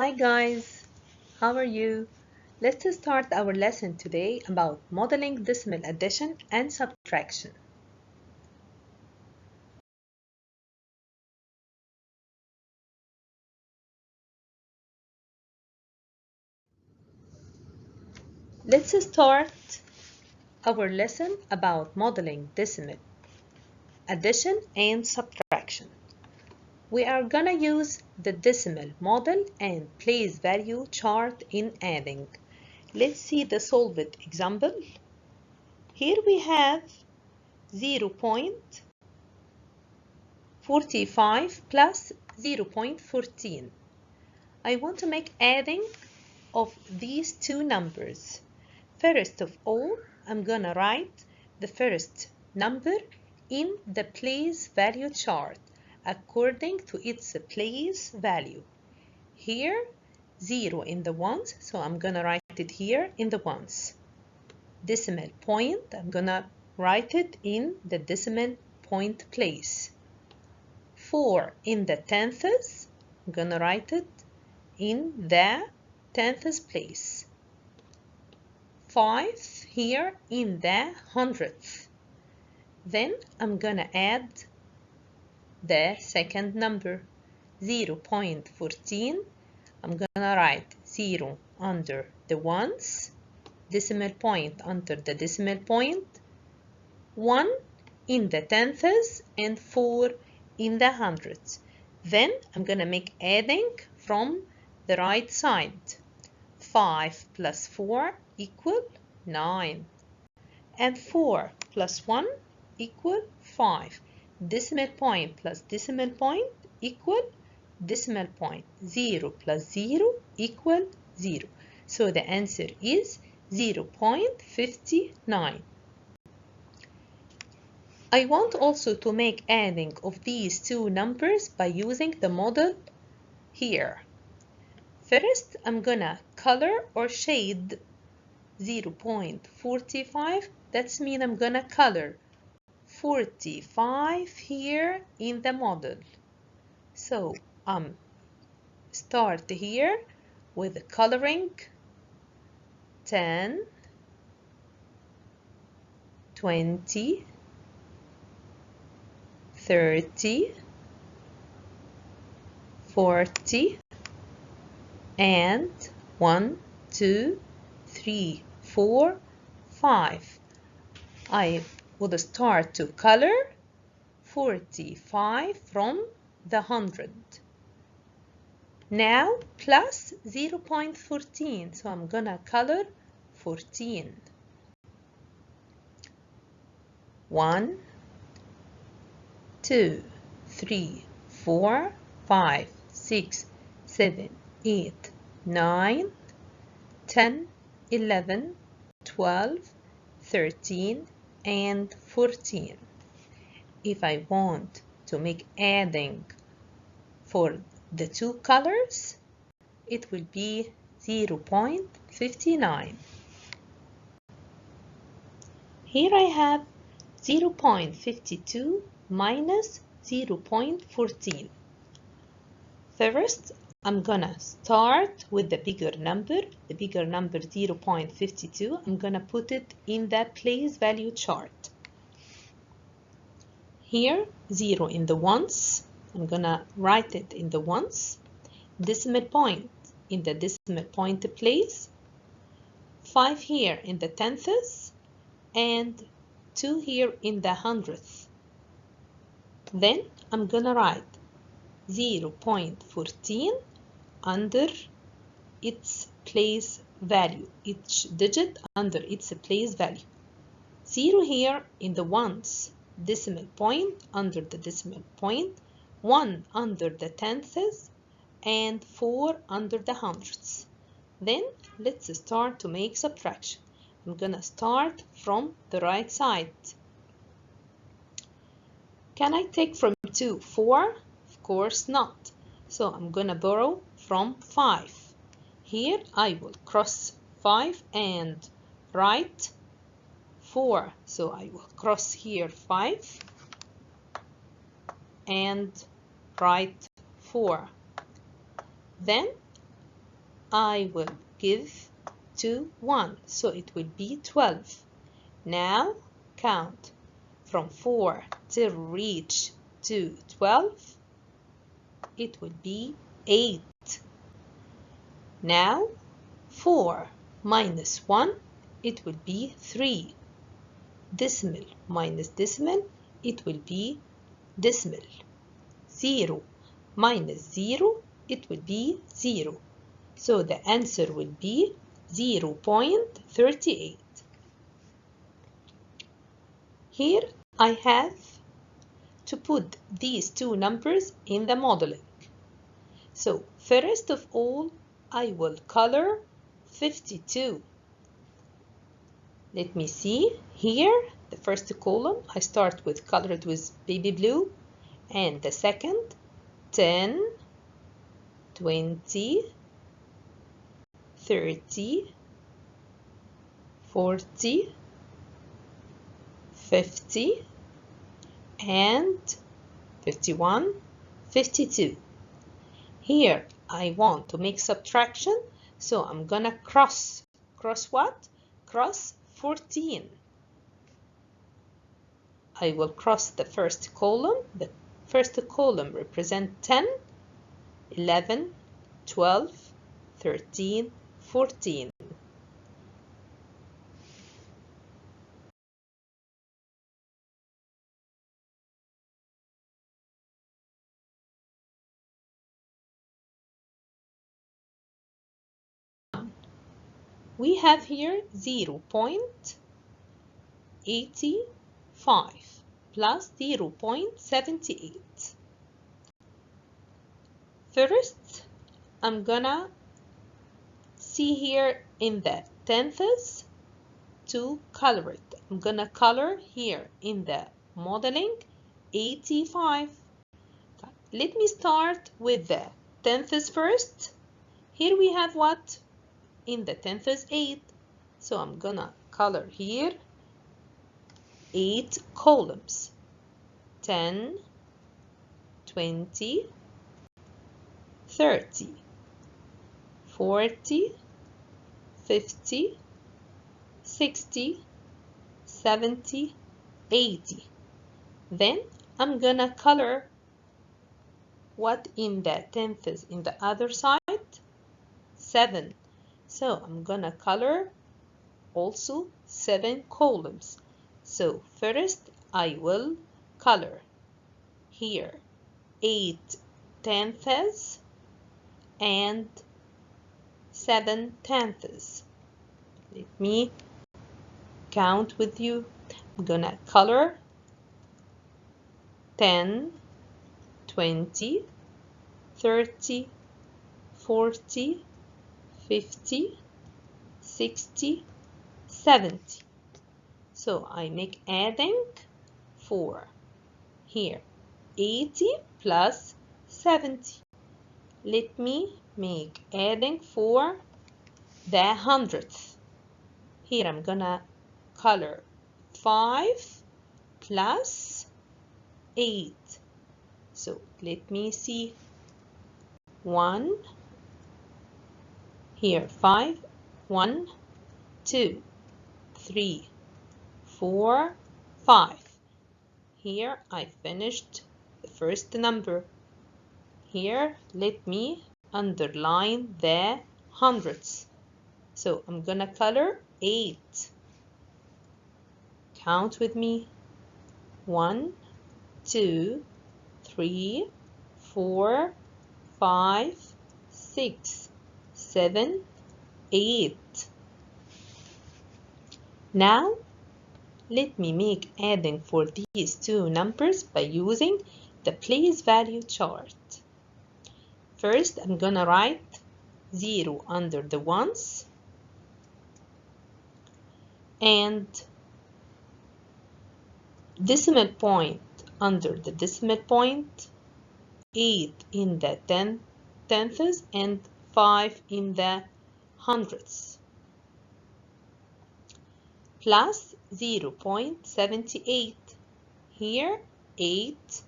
Hi guys, how are you? Let's start our lesson today about modeling decimal addition and subtraction. Let's start our lesson about modeling decimal addition and subtraction. We are gonna use the decimal model and place value chart in adding. Let's see the solved example. Here we have 0.45 plus 0.14. I want to make adding of these two numbers. First of all, I'm gonna write the first number in the place value chart according to its place value. Here, 0 in the ones, so I'm gonna write it here in the ones. Decimal point, I'm gonna write it in the decimal point place. 4 in the tenths, I'm gonna write it in the tenths place. 5 here in the hundredth. Then I'm gonna add the second number, 0.14. I'm gonna write 0 under the ones, decimal point under the decimal point, 1 in the tenths, and 4 in the hundredths. Then I'm gonna make adding from the right side. 5 plus 4 equal 9. And 4 plus 1 equal 5. Decimal point plus decimal point equal decimal point. 0 plus 0 equal 0. So the answer is 0.59. I want also to make adding of these two numbers by using the model here. First, I'm gonna color or shade 0.45. That means I'm gonna color 45 here in the model. So start here with coloring 10, 20, 30, 40, and 1, 2, 3, 4, 5. I would start to color 45 from the 100. Now plus 0.14, so I'm gonna color 14. 1, 2, 3, 4, 5, 6, 7, 8, 9, 10, 11, 12, 13, and 14. If I want to make adding for the two colors, it will be 0.59. Here I have 0.52 minus 0.14. First, I'm gonna start with the bigger number 0.52. I'm gonna put it in the place value chart. Here, 0 in the ones, I'm gonna write it in the ones, decimal point in the decimal point place, 5 here in the tenths, and 2 here in the hundredths. Then I'm gonna write 0.14 under its place value, each digit under its place value. 0 here in the ones, decimal point under the decimal point, 1 under the tenths, and 4 under the hundredths. Then let's start to make subtraction. I'm gonna start from the right side. Can I take from 2 4? Of course not. So I'm gonna borrow from 5. Here I will cross 5 and write 4. So I will cross here 5 and write 4. Then I will give to 1, so it will be 12. Now count from 4 till reach to 12. It will be 8. Now 4 minus 1, it will be 3. Decimal minus decimal, it will be decimal. 0 minus 0, it will be 0. So the answer will be 0.38. Here I have to put these two numbers in the modeling. So first of all, I will color 52. Let me see. Here, the first column, I start with colored with baby blue, and the second, 10, 20, 30, 40, 50, and 51, 52. Here I want to make subtraction, so I'm gonna cross what? Cross 14. I will cross the first column. The first column represents 10, 11, 12, 13, 14. We have here 0.85 plus 0.78. First, I'm gonna see here in the tenths to color it. I'm gonna color here in the modeling 85. Let me start with the tenths first. Here we have what? In the tenths 8. So I'm gonna color here 8 columns. 10, 20, 30, 40, 50, 60, 70, 80. Then I'm gonna color what in the tenths in the other side? 7. So I'm gonna color also 7 columns. So first I will color here 8 tenths and 7 tenths. Let me count with you. I'm gonna color 10, 20, 30, 40, 50, 60, 70. So I make adding 4. Here 80 plus 70. Let me make adding for the hundredths. Here I'm gonna color 5 plus 8. So let me see. 1, here 5, 1, 2, 3, 4, 5. Here I finished the first number. Here let me underline the hundredths. So I'm gonna color 8. Count with me. 1, 2, 3, 4, 5, 6, 7, 8. Now let me make adding for these two numbers by using the place value chart. First, I'm gonna write 0 under the ones and decimal point under the decimal point, 8 in the tenths and 5 in the hundredths, plus 0.78. Here 8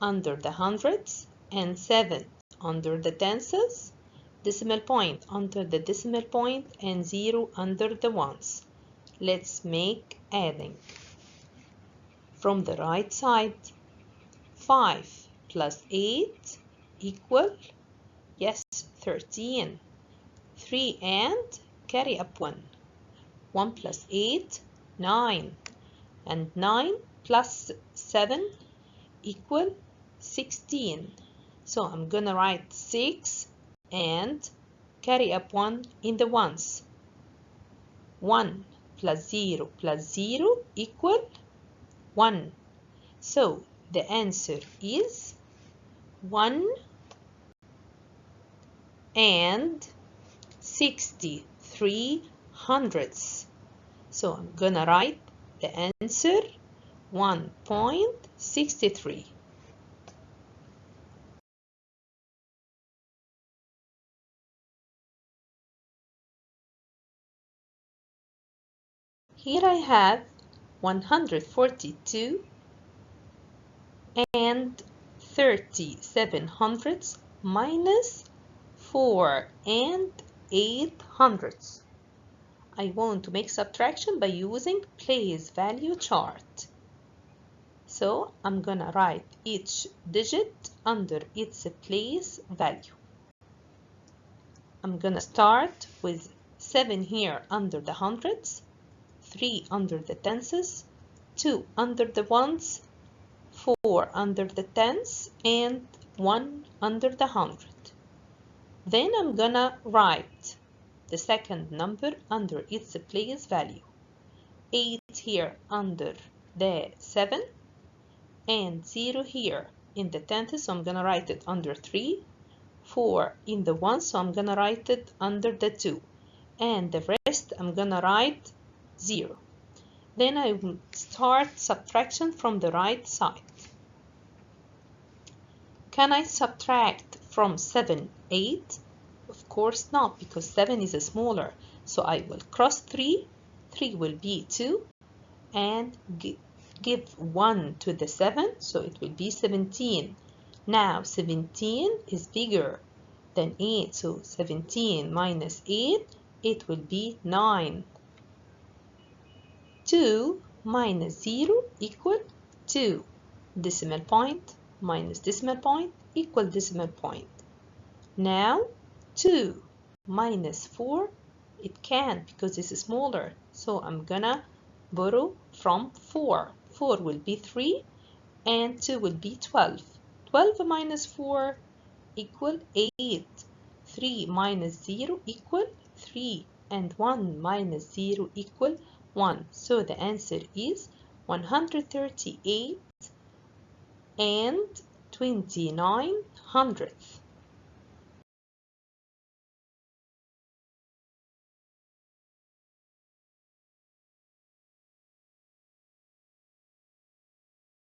under the hundredths and 7 under the tenths decimal point under the decimal point and 0 under the ones. Let's make adding. From the right side, 5 plus 8 equal, yes, 13. 3 and carry up 1. 1 plus 8, 9. And 9 plus 7 equal 16. So I'm gonna write 6 and carry up 1 in the ones. 1 plus 0 equal 1. So the answer is 1 and 63 hundredths. So I'm gonna write the answer 1.63. Here I have 142 and 37 hundredths minus 4 and 8 hundredths. I want to make subtraction by using place value chart. So I'm gonna write each digit under its place value. I'm gonna start with 7 here under the hundreds, 3 under the tenths, 2 under the ones, 4 under the tenths, and 1 under the hundred. Then I'm gonna write the second number under its place value. 8 here under the 7 and 0 here in the tenths, so I'm gonna write it under 3. 4 in the 1, so I'm gonna write it under the 2. And the rest I'm gonna write 0. Then I will start subtraction from the right side. Can I subtract from 7, 8? Of course not, because 7 is smaller. So I will cross 3. 3 will be 2. And give 1 to the 7, so it will be 17. Now 17 is bigger than 8, so 17 minus 8, it will be 9. 2 minus 0 equal 2. Decimal point minus decimal point equal decimal point. Now 2 minus 4, it can't because this is smaller, so I'm gonna borrow from 4. 4 will be 3 and 2 will be 12. 12 minus 4 equal 8. 3 minus 0 equal 3 and 1 minus 0 equal 1. So the answer is 138 and 29 hundredths.